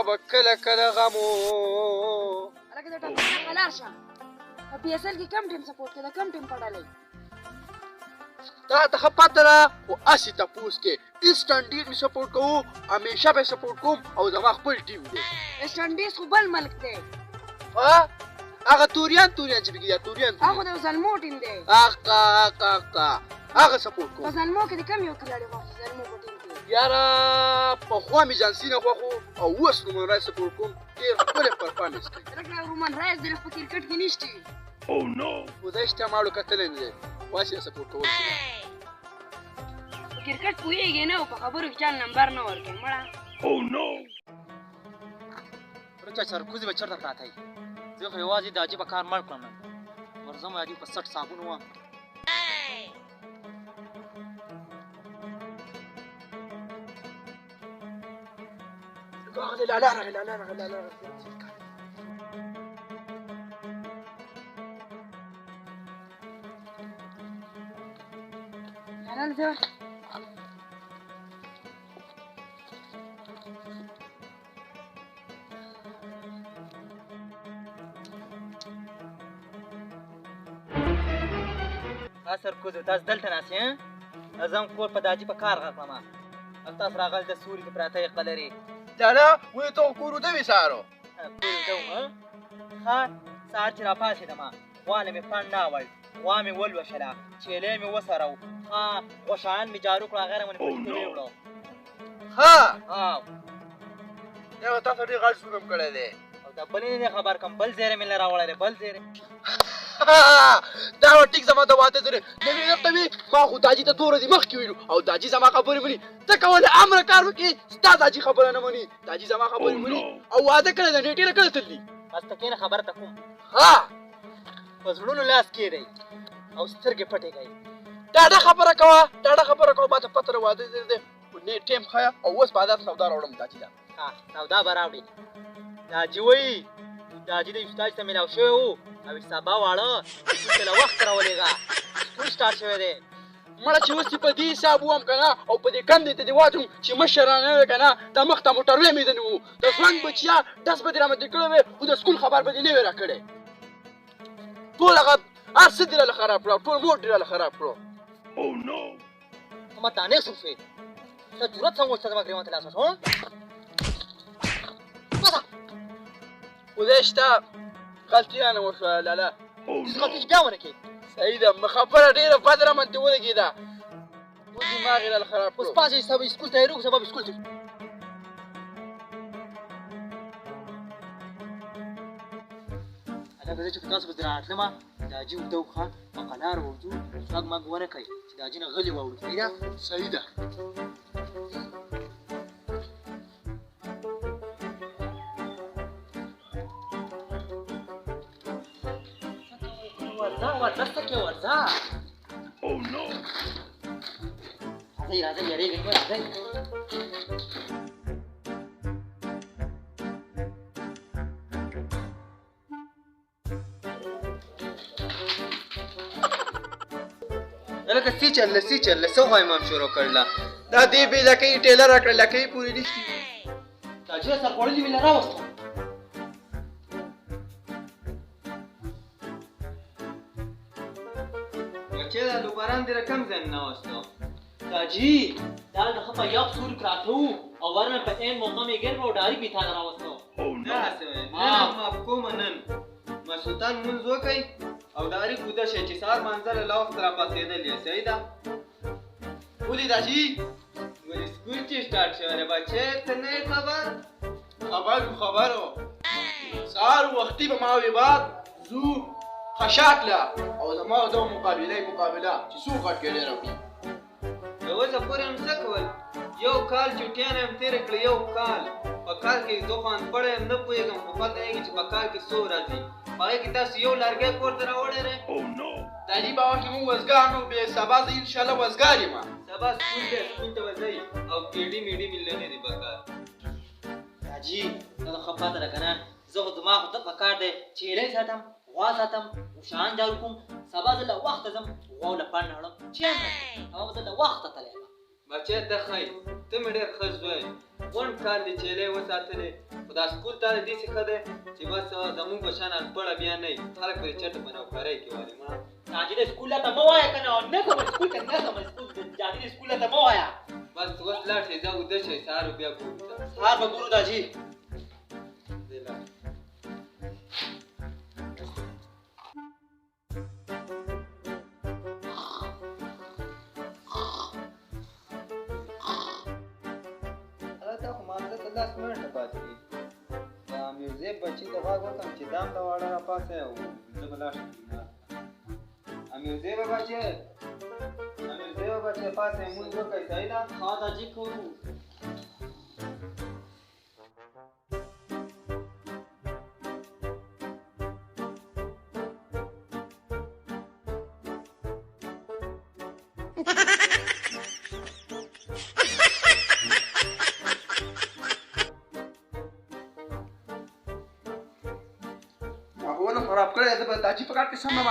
به کله کله غمو هلکه د ټاپک څخه لاړ شه په پي ایس ایل کې کم ټیم سپورټ کوي د کم ټیم په ډله تا ته ښه پته ده خو هسې تپوس کې ایسټرن ډیر مې سپورټ کوو همیشه به سپورټ کوم او زما خپل ټیم دی ویسټ انډیز خو بل ملک دی هغه توریان چې پکې یا توریان هغه د زلمو ټیم دی هغه سپورټ کوم په زلمو کې د کم یو کلاړي خوښ زلمو په ټیم کې یاره پخوا مې جانسي نه خوښ او اوس رومن رایس سپورټ کوم ډېر ښکلی پرفارمنس کوي هلکه رومن رایس د په کرکټ کې نشته خو دا شته ماړو کتلی نه دی واسې سپورټ کول په کرکټ پوهېږي نه او په خبرو کې چا نمبر نه ورکوي مړه ورچا سرکوزي به چېرته پراته وي زه خو یوازې د عجیبه کار مړ کړم نن ورځم عجیب په سټ صابون وم راغلی لالا راغلی حلال دی سرکوزي تاسو دلته ناست یې زه هم کور په د عجیبه کار غږ کړم او تاسو راغلي د سوري کې پراته یې قلرې لالا ولې ته کور وده وې سهارو کور وده وم ښه سهار چې راپاڅېدم غواله مې پڼ ناوړ غوا مې ولوشله چیلی مې وسرو غوښان مې جارو کړه هغه رمنې پټې ته ویوړو دا تاسو ډېر غټ ظلم کړی دی او دا بلې نه خبر کړم بل زیری مې نه راوړی دی بل زیری دا ټیک زما د واده دی نوې درته وي ما خو داجي ته څو ورځې مخکې ویلو او داجي زما خبرې مني ته کولی امره کار وکړې ستا داجي خبره نه مني داجي زما خبرې مني او واده کړی ده نیټې نه کله تللي بس ته کښېنه خبره ته کوم ها په زړونو لاس کېږدئ او سترګې پټې کړئ ډاډه خبره کوه ما ته پته ده واده دی خو نیټ ټیم ښیه او اوس بازار سودا راوړم داجي ته سودا به راوړي داجي وایي داجي د استاد ته میلاو شوی و او سبا واړه سکول ته له وخت راولېږه سکول سټارټ شوی دی مړه چې اوس په دې حساب وم که نه او په دې کندې ته دې واچوم چې مشرانه وې که نه دا مخ ته موټروی مې نه و د ځوان بچیا ډس به دې رامنځته کړی وې خو د سکول خبر به دې نه وې راکړی ټول هغه هر څه دې راله خراب کړه ټول موټ دې راله خراب کړو ته ما تانې شوې ته جرأت څنګه وسته زما ګرېوان ته لاس واچوه خدای شته غلطي رانه وشوه لالا هېڅ غلطي چې بیا ونه کړې صحیح ده خبره ډېره بده رامنځته ولګېده اوس دماغ یې راله خراب اوس کړو پاڅې سبا سکول تیاري وکړو سبا به سکول ته هلکه زه چې په تاسو پسې راتلمه داجي اوږده وخوه په قلار ووځو غږ مږ ونه کوئ چې داجي نه غلي واوړو صحیح ده صحیح ده ورځه څه کې ورځه راځئ یارېږئ مه راځئ هلکه سی چلله څه خوا امام شروع کړله دا دې بې لکۍ ټیلر راکړه لکۍ پورې نشتي داجي سرخوړلي مې له راوستو بچې دا دوباران دې کم ځای نه وستو داجي دا دغه په یو سور پراته وو او ورنه په عین موقع مې ګر او ډاري مې تا نه راوستو داسې وایي نن مفهومه نن مسلطان مونځ وکئ او ډاري کوده شئ چې سهار منزله له وخت راپاڅېدل یې صحیح ده ولې داجي ولې سکول چې سټارټ شوی دی بچې ته نه یې خبرو سهار وختي به ما وې بعد زو خشاک له او زما او ده مقابله چې څو غټ کېدی راوړي د اوسه پورې هم څه کول یو کال چوټیانه هم تېره کړې یو کال په کال کې زه خو انپړی یم نه پوهېږم خو پته لګي چې په کال کې څو راځي په هغې کې تاسو یو لرګی کور ته راوړی دی دالي بابا کې مونږ وزګار نو بې سبا زه انشاءالله وزګار یم سبا سکول دی سکول ته به ځئ او کېډي میډي مې نه دي پکار داجي دا ښه پته ده که نه زه خو دماغ خو دغه کار دی چیلی ساتم غوا ساتم اوښان جارو کوم سبا زه له وخته ځم غواو له پڼ نه وړم چیان هغه به زه له وخته تلی یم بچه ته ښایي ته مې ډېر ښه زوی غونډ کال دې چیلې وساتلې خو دا سکول تا د داسې ښه دی چې بس زموږ په شان انپړه بیا نه وي خلک پرې چټ په نوکرۍ کې والي ما جاجي سکول ته مو وایا کنه نه کوم سکول ته نه کوم سکول جاجي سکول ته مو وایا بس اوس لاړ شئ ځه اوده شئ سهار بیا ګورو سهار به ګورو داجي دی لاړ هلته خو مامده ته 10 منټه پاتې دي د امیرزیب بچي ته غږ وکړم چې دام ته واړه راپاڅئ او زه به لاړ شم امیرزیبه بچې امیرزیبه بچې پاڅئ مونځ وکړئ صحیح ده ها داجي کوو ونه خراب کړی زه به داجي په کار کې سمه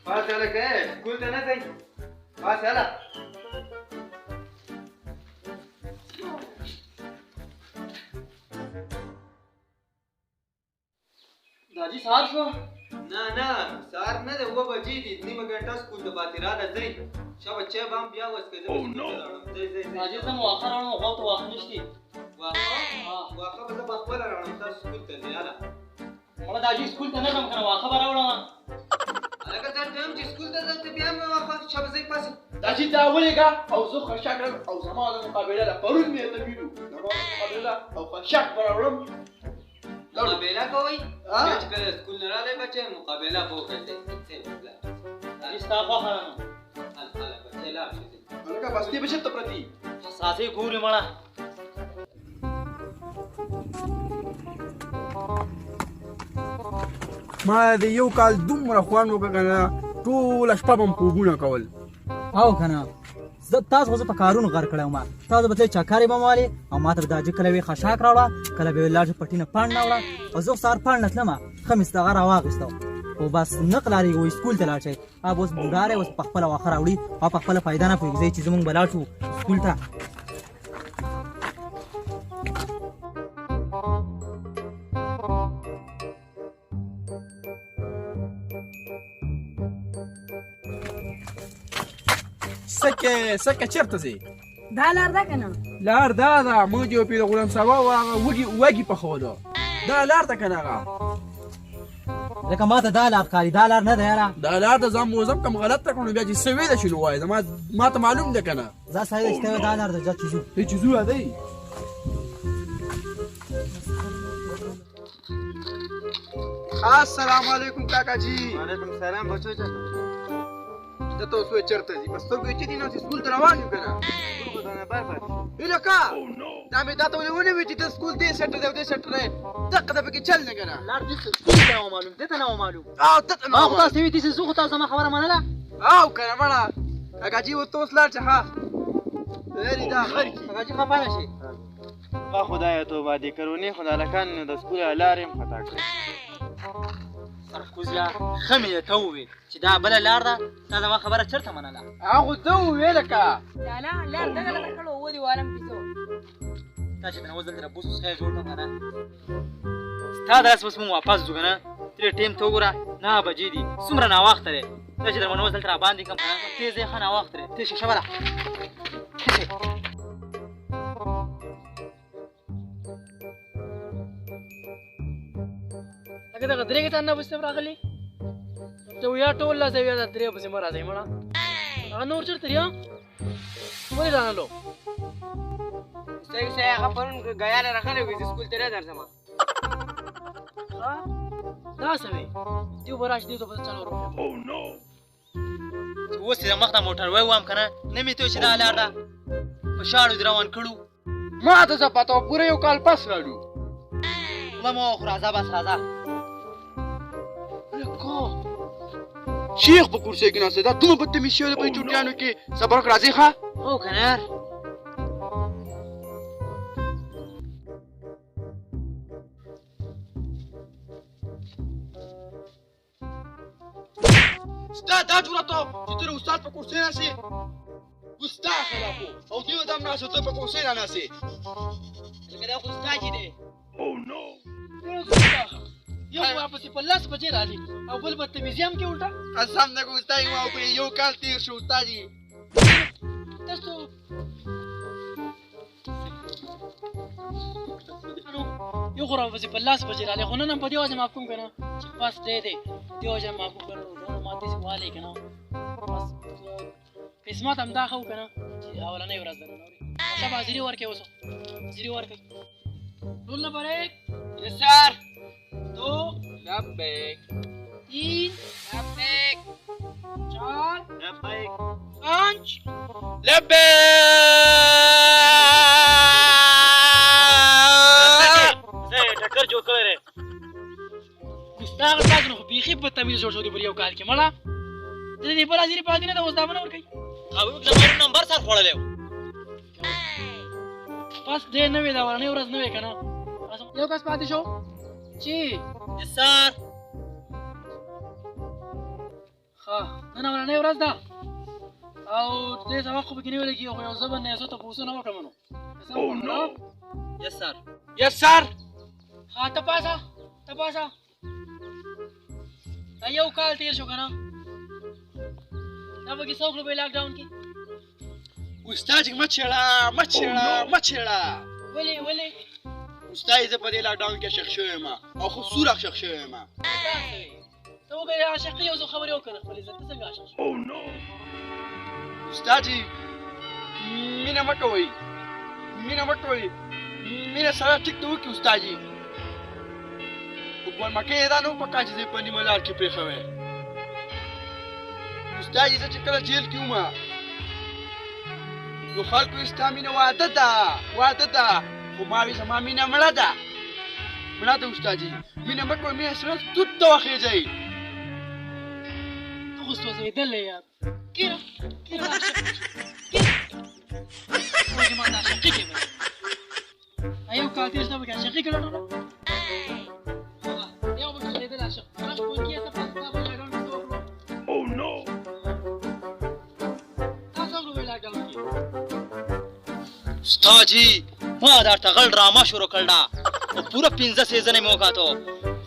پاس هلکه سکول ته نه ځئ پاس هله داجي سهار شو نه نه سهار نه دی 9 بجې دي نیمه ګنټه سکول ته پاتې راله ځئ شه بچی به هم بیا وڅکئ زه به سکول ته لاړم ځئ ځئ داجي زه مؤخر راوړم غو ته واخه نشته واښه به زه به خپله راوړم تاسو سکول ته ځئ هله مړه داجي سکول ته نه ځم کنه واخه به راوړم هلکه دا ټایم چې سکول ته ځم ته بیا مې واښه شه به ځئ پاسې داجي دا ولېږه او زه خوشحال کړم او زما د مقابله ده پرون مې ته ویلو زما د مقابله او خوشحال به راوړم مقابله کوئ بیا چې کله سکول نه رالی بچی مقابله به وکړئ داجي ستا خوښه ده هله بچی لاړ شئ هلکه بس دې به چېرته پرتې حساسې ګورې مړه ما د یو کال دومره خوند وکړه که نه ټوله شپه به م خوبونه کول او کنه تاسو خو زه په کارونو غر کړی وم تاسو به تلئ چکرې به م والې او ما ته به داجي کله وې خشاک راوړه کله به یې لاړ شي پټي نه پاڼ راوړه او زه خو سهار پاڼ نه تلمه ښه مې ستغه راواخېسته خو بس نه قلارېږي وایي سکول ته لاړ شئ اب اوس بوډا دی اوس په خپله واښه راوړي او په خپله فایده نه پوهېږي چې زمونږ به لاړ شو سکول ته سکه چېرته ځې دا لار ده که نه لار دا ده موږ یو پیر غلام صاحب او هغه وږي پخولو دا لار ده که نه هغه لکه ما ته دا لار ښکاري دا لار نه ده یاره دا لار ده ځان موظف کم غلط ته کړو بیا چې څه ویله شي نو وایه ما ته معلوم ده که نه ځه صحیح ده چې ته دا لار ده ځه چې ځو چې ځو دی السلام علیکم کاکا جی وعلیکم سلام بچو چا ته ته اوس چېرته ځي په سترګو یې چې دي نه چې سکول ته روان یو که نه هیلکه دا مې دا ته ولې ونه وي چې ته سکول دې سیټر دی او دې سیټر دی دقه ده پکې چل نه که نه لار دې سکول ته و معلوم دې ته نه و معلوم او ته ته ما خو تاسو وي داسې زه خو تاسو زما خبره منله او که نه مړه کاکا جي اوس ته اوس لاړ شه ښه لرې دا خر کي کاکا جي خفه نه شي خدایا توبه دې کرونې خو د هلکانو د سکول لارې هم خطا کړې سرکوزیه ښه مې درته وویل چې دا بله لار ده تا زما خبره چېرته منله هغه ته وویله که دا لار دغه لکه کړو ودې والم پیسو تا چې د نه اوس دلته ربوس اوس ښه جوړ کړم که نه ستا داسې اوس مونږ واپس ځو که نه ترې ټیم ته وګوره 9 بجې دي څومره ناوخته دی دا چې در باندې اوس دلته راباندې کړم که نه تېز دی ښه ناوخته دی تېز شه شبره لکه دغه درې کتان نه بسته راغلي ته ویا ټول لا زویا د درې بسې مر راځي مړه هغه نور چرته ریا ولې رانلو صحیح صحیح هغه پرون ګیاله راغلی وي زه سکول ته نه درځم ها دا څه وی دیو براش دیو ته په چلو ورو اوس یې د مخ ته موټر ووایم که نه نه مې ته چې دا لار ده په شاړو دې روان کړو ما ته څه پته وه پوره یو کال پس راړو مه مه خو راځه بس راځه شیخ په کرسۍ کې ناسته دا دومره بدتمیز شوی دی په دې چوټیانو کې صبر وکړه راځئ ښه هو کنه یار ستا دا جرأت و چې ته د استاد په کرسۍ ناستې ګستاخ خلافو او دوی دم ناست ته په کرسۍ راناستې لکه دا خو ستا چې دی یو واپسې په لاس بجې رالي او بل بدتمیزي هم کې الټا قسم نه کوم ستا ما وکړې یو کال تېر شو استادجي تاسو یو خو راپسې په لاس بجې رالي خو نن هم په دې وجه معاف کوم که نه چې بس دی دی دې وجه معاف کوم که نه ما داسې والی که نه بس قسمت همدا ښه و که نه چې اولنۍ ورځ ده نن اورې شب حاضري ورکړې اوس حاضري ورکړئ رول نمبر 1 یس سر 2 لبیک 3 لبیک 4 لبیک 5 زه ټکر جوړ کړی دی ګستاخ تاسو نو خو بیخي بدتمیز جوړ شو دی پر یو کال کې مړه د دې بل حاضري پاتې نه ده اوس دا به نه ورکوي زما نمبر سر خوړلی و بس دې نه وې دا اولنۍ ورځ نه وې که نه یو کس پاتې شو چې یس سر ښه نن اولنۍ ورځ ده او دې سبق خو پکې نه ویل کېږي خو یو زه به نه یو څه تپوسونه وکړم نو یس سر یس سر ښه ته پاسه دا یو کال تېر شو که نه دا پکې څه وکړو به لاک ډاون کې استادجي مه چېړه ولې استاد زه په دې لاکډاون کې شیخ شوی یم او خو سوره شیخ شوی یم ته وګورې عاشقي یو څو خبرې وکړه خپل عزت ته څنګه عاشق شو استادجي مینه مه کوئ مینه سره ټیک ته وکړي استادجي خو ګوالمکۍ یې دا نه وه پکار چې زه یې په نیمه لار کې پرېښوی استادجي زه چې کله جیل کې وم نو خلکو یې ستا مینه واده ده خو ما وی زما مینه مړه ده استادجي مینه مه کوئ مینه سره توت ته وخېږئ ته خو سوځېدلی یار کېنه وایي ما ته عاشقي کې یو کال تېر شته پکې عاشقي کې لټوله یو به سوځېدلی عاشق راش پونکي ته پاس تا به لاکډاون کې څه وکړو تا څه وکړو لاکډاون کې استادجي ما درته غل ډرامه شروع کړله او پوره 15 سیزنې مې وکاتو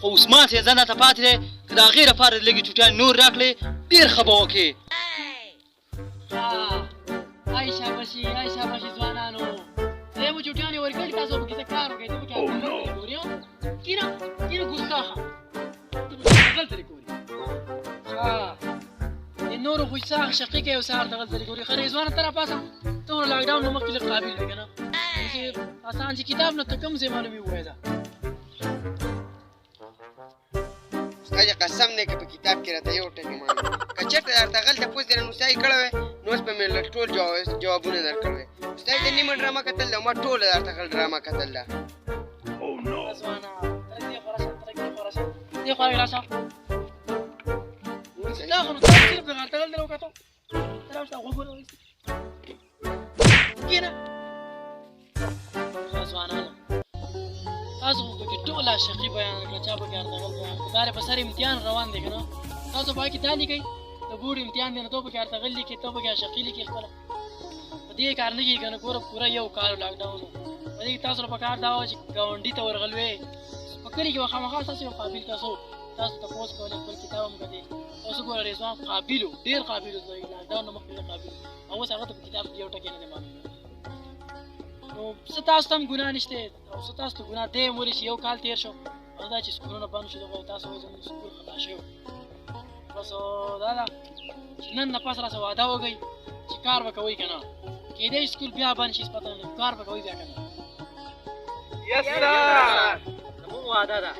خو عثمان سیزن راته پاتې دی که د هغې لپاره لږې چوټیان نور راکړې ډېر ښه به وکړې آی شاباشي ځوانانو زه مو چوټیانې ورکړي تاسو پکې څه کار وکړئ ته پکې ګورې کینه ګستاخه ته پکې غلط لرې ګورې د نورو خو څه عاشقي کوي او سهار ته غلط لرې ګورې ښه رضوانه ته راپاسه ته نو لاکډاون نه مخکې لږ قابل وې که نه آسان چې کتاب نه ته کوم ځای معلومي ووایه ده استاد قسم نه کې په کتاب کې راته یو ټکی معلوم که چېرته درته غلطه پوس درنه نو ستا یې کړی وی نو اوس به مې ټول جوابونه درکړی استاد د نیمه ډرامه کتل ده ما ټوله درته غل ډرامه کتل ده ځوانه دې خوا راشه دا خو نو تاسو صرف د غلطه غلطه وکتو ته راوشه غوږ ورسې کېنه ځوانانو تاسو خو پکې ټول عاشقي بیان کړه چا پکې ارتغل بیان کړه دا په سر امتحان روان دی که نه تاسو پکې دا لیکئ د ګوډ امتحان دی نو ته پکې ارتغل لیکې ته پکې عاشقي لیکې خپله په دې کار نه کېږي که نه ګوره پوره یو کال لاکډاون و په دې کښې تاسو له پکار دا وه چې ګاونډي ته ورغلوې په کلي کښې به خامخا ستاسو یو قابل کس و تاسو تپوس کولې خپل کتاب هم کتې اوس ګوره رضوان قابل و ډېر قابل و لاکډاون نه مخکې قابل او اوس هغه ته په کتاب کښې یو ټکی نه دی معلوم نو څه تاسو ته هم ګناه نشته او څه تاسو ته ګناه دی هم ولې چې یو کال تېر شو او دا چې سکولونه بند شو دغه تاسو وایئ زموږ سکول خطا شوی بس دا ده چې نن نه پس راسه وعده وکئ چې کار به کوئ که نه کېدی شي سکول بیا بند شي پته نه کار به کوئ بیا که نه یس سر زموږ وعده ده